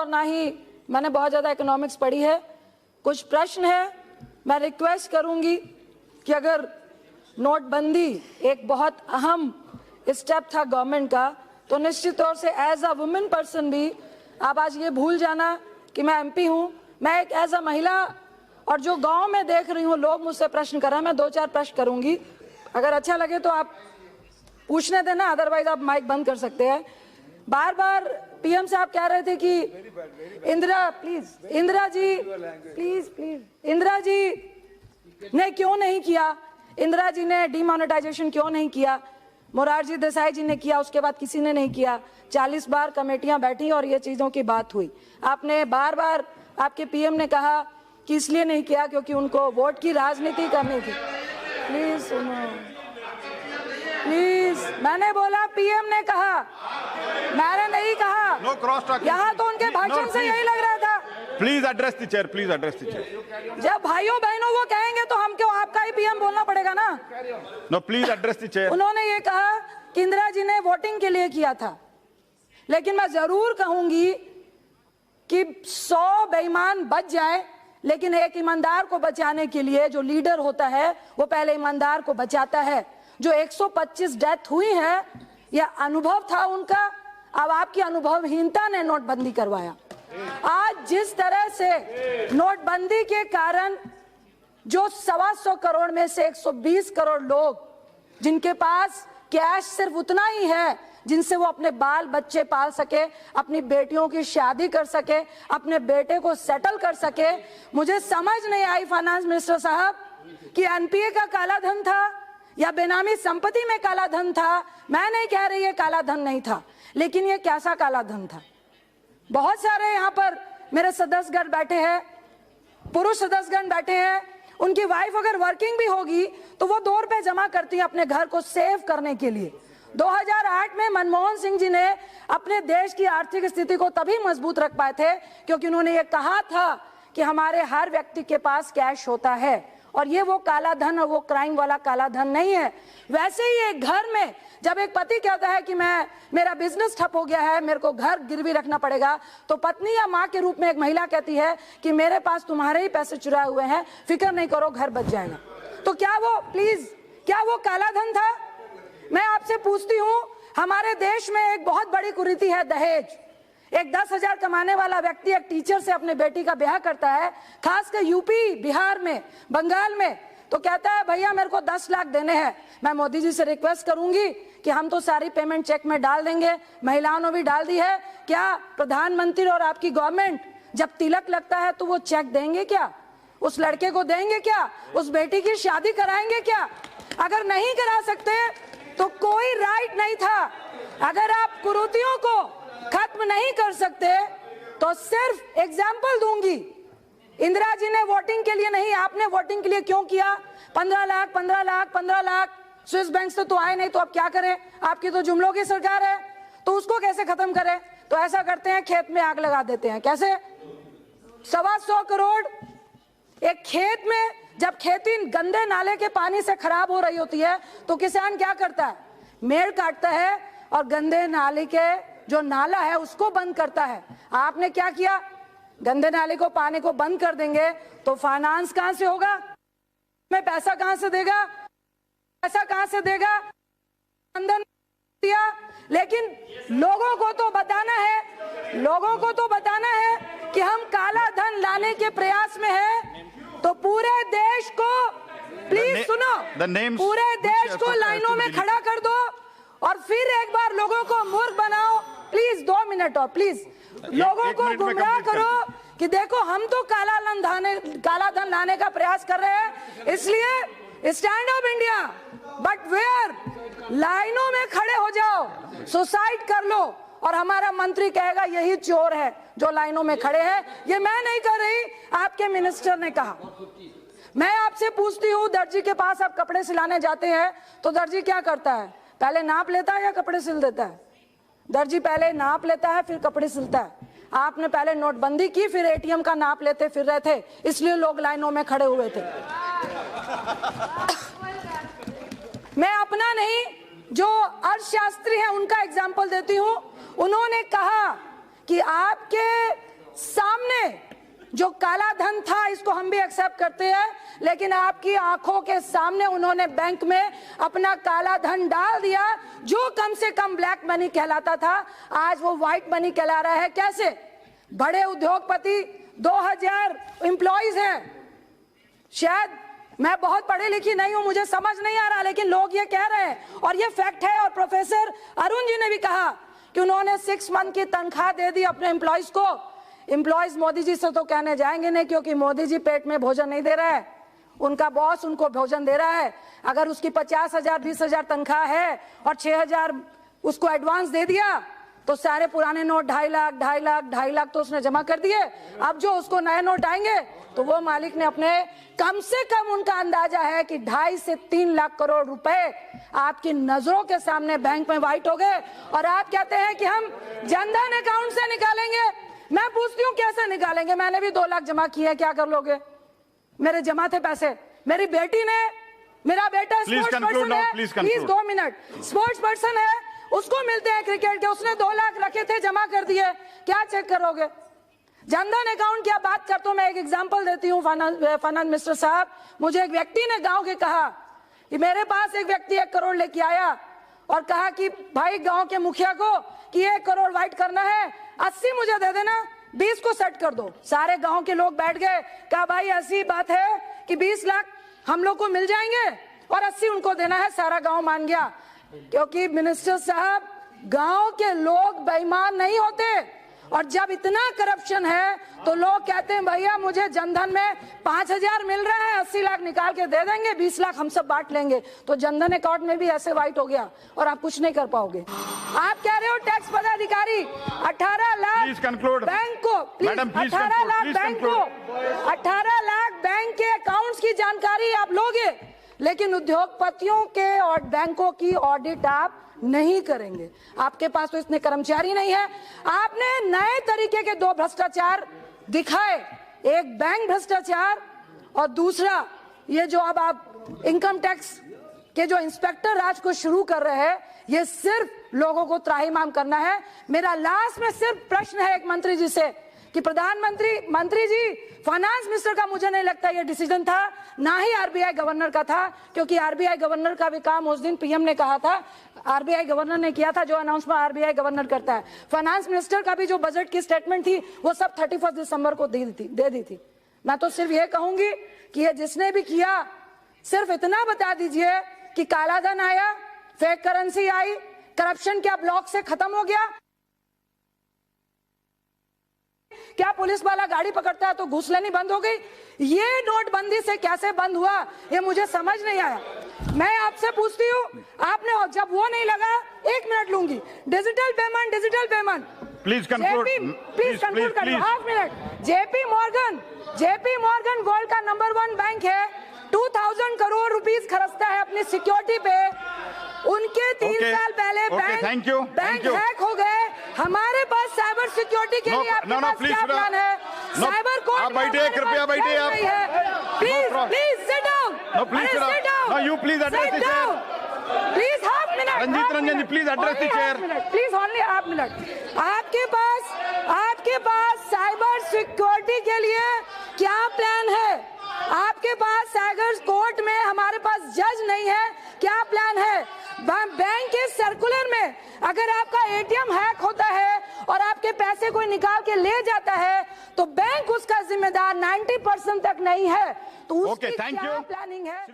और ना ही मैंने बहुत ज़्यादा इकोनॉमिक्स पढ़ी है। कुछ प्रश्न है, मैं रिक्वेस्ट करूंगी कि अगर नोटबंदी एक बहुत अहम स्टेप था गवर्नमेंट का, तो निश्चित तौर से एज अ वुमेन पर्सन भी आप आज ये भूल जाना कि मैं एमपी हूँ। मैं एक एज अ महिला, और जो गांव में देख रही हूँ लोग मुझसे प्रश्न कर रहे हैं, मैं 2-4 प्रश्न करूंगी, अगर अच्छा लगे तो आप पूछने देना, अदरवाइज आप माइक बंद कर सकते हैं। बार बार पीएम साहब कह रहे थे कि इंदिरा जी ने क्यों नहीं किया, इंदिरा जी ने डिमोनेटाइजेशन क्यों नहीं किया, मोरारजी देसाई जी ने किया, उसके बाद किसी ने नहीं किया। 40 बार कमेटियां बैठी और ये चीजों की बात हुई। आपने बार बार, आपके पीएम ने कहा कि इसलिए नहीं किया क्योंकि उनको वोट की राजनीति करनी थी। प्लीज सुनो, प्लीज, मैंने बोला पीएम ने कहा, मैंने नहीं कहा। No cross talking. यहाँ तो उनके भाषण से यही लग रहा था। Please address the chair, please address the chair. जब भाइयों बहनों वो कहेंगे तो हम क्यों, आपका ही पीएम बोलना पड़ेगा ना। No please address the chair. उन्होंने ये कहा कि इंदिरा जी ने वोटिंग के लिए किया था, लेकिन मैं जरूर कहूंगी कि 100 बेईमान बच जाए, लेकिन एक ईमानदार को बचाने के लिए जो लीडर होता है वो पहले ईमानदार को बचाता है। जो 125 डेथ हुई है, यह अनुभव था उनका। अब आपकी अनुभवहीनता ने नोटबंदी करवाया। आज जिस तरह से नोटबंदी के कारण जो 125 करोड़ में से 120 करोड़ लोग जिनके पास कैश सिर्फ उतना ही है जिनसे वो अपने बाल बच्चे पाल सके, अपनी बेटियों की शादी कर सके, अपने बेटे को सेटल कर सके, मुझे समझ नहीं आई फाइनेंस मिनिस्टर साहब कि एनपीए का काला धन था या बेनामी संपत्ति में काला धन था। मैं नहीं कह रही ये काला धन नहीं था, लेकिन ये कैसा काला धन था। बहुत सारे यहाँ पर मेरे सदस्यगण बैठे हैं, पुरुष सदस्यगण बैठे हैं, उनकी वाइफ अगर वर्किंग भी होगी तो वो 2 रुपए जमा करती है अपने घर को सेव करने के लिए। 2008 में मनमोहन सिंह जी ने अपने देश की आर्थिक स्थिति को तभी मजबूत रख पाए थे क्योंकि उन्होंने ये कहा था कि हमारे हर व्यक्ति के पास कैश होता है, और ये वो काला धन और वो क्राइम वाला काला धन नहीं है। वैसे ही एक घर में जब एक पति कहता है कि मेरा बिजनेस ठप हो गया है, मेरे को घर गिरवी रखना पड़ेगा, तो पत्नी या माँ के रूप में एक महिला कहती है कि मेरे पास तुम्हारे ही पैसे चुराए हुए हैं, फिक्र नहीं करो, घर बच जाएगा। तो क्या वो, प्लीज, क्या वो काला धन था? मैं आपसे पूछती हूँ, हमारे देश में एक बहुत बड़ी कुरीति है दहेज। एक 10,000 कमाने वाला व्यक्ति एक टीचर से अपने बेटी का ब्याह करता है, खासकर यूपी, बिहार में, बंगाल में, तो कहता है भैया मेरे को 10 लाख देने हैं। मैं मोदी जी से रिक्वेस्ट करूंगी कि हम तो सारी पेमेंट चेक में डाल देंगे, महिलाओं ने भी डाल दी है, क्या प्रधानमंत्री और आपकी गवर्नमेंट जब तिलक लगता है तो वो चेक देंगे क्या? उस लड़के को देंगे क्या? उस बेटी की शादी कराएंगे क्या? अगर नहीं करा सकते तो कोई राइट नहीं था। अगर आप कुरीतियों को खत्म नहीं कर सकते तो सिर्फ एग्जाम्पल दूंगी, इंदिरा जी ने वोटिंग के लिए नहीं, आपने वोटिंग के लिए क्यों किया? 15 लाख स्विस बैंक से तो आए नहीं, तो अब क्या करें? आपकी तो जुमलों की सरकार है, तो उसको कैसे खत्म करें? तो ऐसा करते हैं, खेत में आग लगा देते हैं। कैसे? 125 करोड़ एक खेत में, जब खेती गंदे नाले के पानी से खराब हो रही होती है तो किसान क्या करता है? मेड़ काटता है और गंदे नाले के जो नाला है उसको बंद करता है। आपने क्या किया? गंदे नाले को, पानी को बंद कर देंगे तो फाइनेंस कहां से होगा? में पैसा कहां से देगा? पैसा कहां से देगा? अंदर दिया। लेकिन लोगों को तो बताना है, लोगों को तो बताना है कि हम काला धन लाने के प्रयास में हैं, तो पूरे देश को, प्लीज सुनो, पूरे देश को लाइनों में खड़ा कर दो और फिर एक बार लोगों को मूर्ख बनाओ। प्लीज 2 मिनट और प्लीज लोगों को गुमराह करो कि देखो हम तो काला धन लाने का प्रयास कर रहे हैं, इसलिए stand up India, but where, लाइनों में खड़े हो जाओ, सुसाइड कर लो, और हमारा मंत्री कहेगा यही चोर है जो लाइनों में खड़े हैं। ये मैं नहीं कर रही, आपके मिनिस्टर ने कहा। मैं आपसे पूछती हूँ, दर्जी के पास आप कपड़े सिलाने जाते हैं तो दर्जी क्या करता है? पहले नाप लेता है या कपड़े सिल देता है? दर्जी पहले नाप लेता है फिर कपड़े सिलता है। आपने पहले नोटबंदी की, फिर एटीएम का नाप लेते फिर रहे थे, इसलिए लोग लाइनों में खड़े हुए थे। मैं अपना नहीं, जो अर्थशास्त्री हैं उनका एग्जाम्पल देती हूँ। उन्होंने कहा कि आपके सामने जो काला धन था, इसको हम भी एक्सेप्ट करते हैं, लेकिन आपकी आंखों के सामने उन्होंने बैंक में अपना काला धन डाल दिया, जो कम से कम ब्लैक मनी कहलाता था, आज वो व्हाइट मनी कहला रहा है। कैसे? बड़े उद्योगपति 2000 एम्प्लॉइज हैं। शायद मैं बहुत पढ़ी लिखी नहीं हूं, मुझे समझ नहीं आ रहा, लेकिन लोग ये कह रहे हैं और ये फैक्ट है। और प्रोफेसर अरुण जी ने भी कहा कि उन्होंने 6 मंथ की तनख्वाह दे दी अपने एम्प्लॉइज को। एम्प्लॉइज मोदी जी से तो कहने जाएंगे नहीं, क्योंकि मोदी जी पेट में भोजन नहीं दे रहा है, उनका बॉस उनको भोजन दे रहा है। अगर उसकी 50,000 20,000 तनख्वाह है और 6,000 उसको एडवांस दे दिया, तो सारे पुराने नोट 2.5 लाख तो उसने जमा कर दिए। अब जो उसको नए नोट आएंगे, तो वो मालिक ने अपने, कम से कम उनका अंदाजा है कि 2.5 से 3 लाख करोड़ रुपए आपकी नजरों के सामने बैंक में वाइट हो गए। और आप कहते हैं कि हम जनधन अकाउंट से निकालेंगे। मैं पूछती हूँ कैसे निकालेंगे? मैंने भी 2 लाख जमा किए, क्या कर लोगे? मेरे जमा थे पैसे। मेरी बेटी ने, मेरा बेटा स्पोर्ट्स पर्सन है, प्लीज 2 मिनट, स्पोर्ट्स पर्सन है, उसको मिलते हैं क्रिकेट के, उसने 2 लाख रखे थे, जमा कर दिए, क्या चेक करोगे? जनधन अकाउंट की बात करता हूं, मैं एक एग्जांपल देती हूं फाइनेंस मिनिस्टर साहब। मुझे एक व्यक्ति ने गांव के कहा कि मेरे पास एक व्यक्ति 1 करोड़ लेके आया और कहा कि भाई गांव के मुखिया को कि 1 करोड़ वाइट करना है, 80 मुझे दे देना, 20 को सेट कर दो। सारे गांव के लोग बैठ गए, कहा भाई ऐसी बात है कि 20 लाख हम लोग को मिल जाएंगे और 80 उनको देना है। सारा गांव मान गया, क्योंकि मिनिस्टर साहब गांव के लोग बेईमान नहीं होते। और जब इतना करप्शन है तो लोग कहते हैं भैया मुझे जनधन में 5,000 मिल रहा है, 80 लाख निकाल के दे देंगे, 20 लाख हम सब बांट लेंगे। तो जनधन अकाउंट में भी ऐसे वाइट हो गया और आप कुछ नहीं कर पाओगे। आप कह रहे हो टैक्स पदाधिकारी 18 लाख बैंक को, 18 लाख बैंक को, 18 लाख बैंक के अकाउंट्स की जानकारी आप लोगे, लेकिन उद्योगपतियों के और बैंकों की ऑडिट आप नहीं करेंगे। आपके पास तो इतने कर्मचारी नहीं है। आपने नए तरीके के 2 भ्रष्टाचार दिखाए, एक बैंक भ्रष्टाचार और दूसरा ये जो अब आप इनकम टैक्स के जो इंस्पेक्टर राज को शुरू कर रहे हैं, ये सिर्फ लोगों को त्राहिमाम करना है। मेरा लास्ट में सिर्फ प्रश्न है एक मंत्री जी से कि मंत्री जी, फाइनेंस मिनिस्टर का मुझे नहीं लगता ये डिसीजन था, ना ही आरबीआई गवर्नर का था, क्योंकि आरबीआई गवर्नर का भी काम उस दिन पीएम ने कहा था, आरबीआई गवर्नर ने किया था, जो अनाउंसमेंट आरबीआई गवर्नर करता है। फाइनेंस मिनिस्टर का भी जो बजट की स्टेटमेंट थी वो सब 31 दिसंबर को दे दी थी। मैं तो सिर्फ ये कहूंगी कि ये जिसने भी किया, सिर्फ इतना बता दीजिए कि काला धन आया, फेक करेंसी आई, करप्शन क्या ब्लॉक से खत्म हो गया? क्या पुलिस वाला गाड़ी पकड़ता है तो घूस लेनी बंद हो गई? ये नोटबंदी से कैसे बंद हुआ, ये मुझे समझ नहीं आया। मैं आपसे पूछती हूँ, आपने जब वो नहीं लगा, 1 मिनट लूंगी, digital payment please conclude, half minute. JP Morgan world का नंबर 1 बैंक है, 2000 करोड़ रुपीस खर्चता है अपनी सिक्योरिटी पे। उनके 3 साल पहले बैंक हैक हो गए। हमारे पास साइबर सिक्योरिटी के लिए आपके पास क्या प्लान है? साइबर कोर्ट, आप बैठिए, कृपया बैठिए आप। Please sit down. No, you please address the chair. Please half minute. Ranjeet Ranjan ji, please address the chair. Please only half minute. आपके पास साइबर सिक्योरिटी के लिए क्या प्लान है? आपके पास साइबर कोर्ट में हमारे पास जज नहीं है, क्या प्लान है? बैंक के सर्कुलर में अगर आपका एटीएम हैक होता है और आपके पैसे कोई निकाल के ले जाता है, तो बैंक उसका जिम्मेदार 90% तक नहीं है। तो उसकी क्या प्लानिंग है?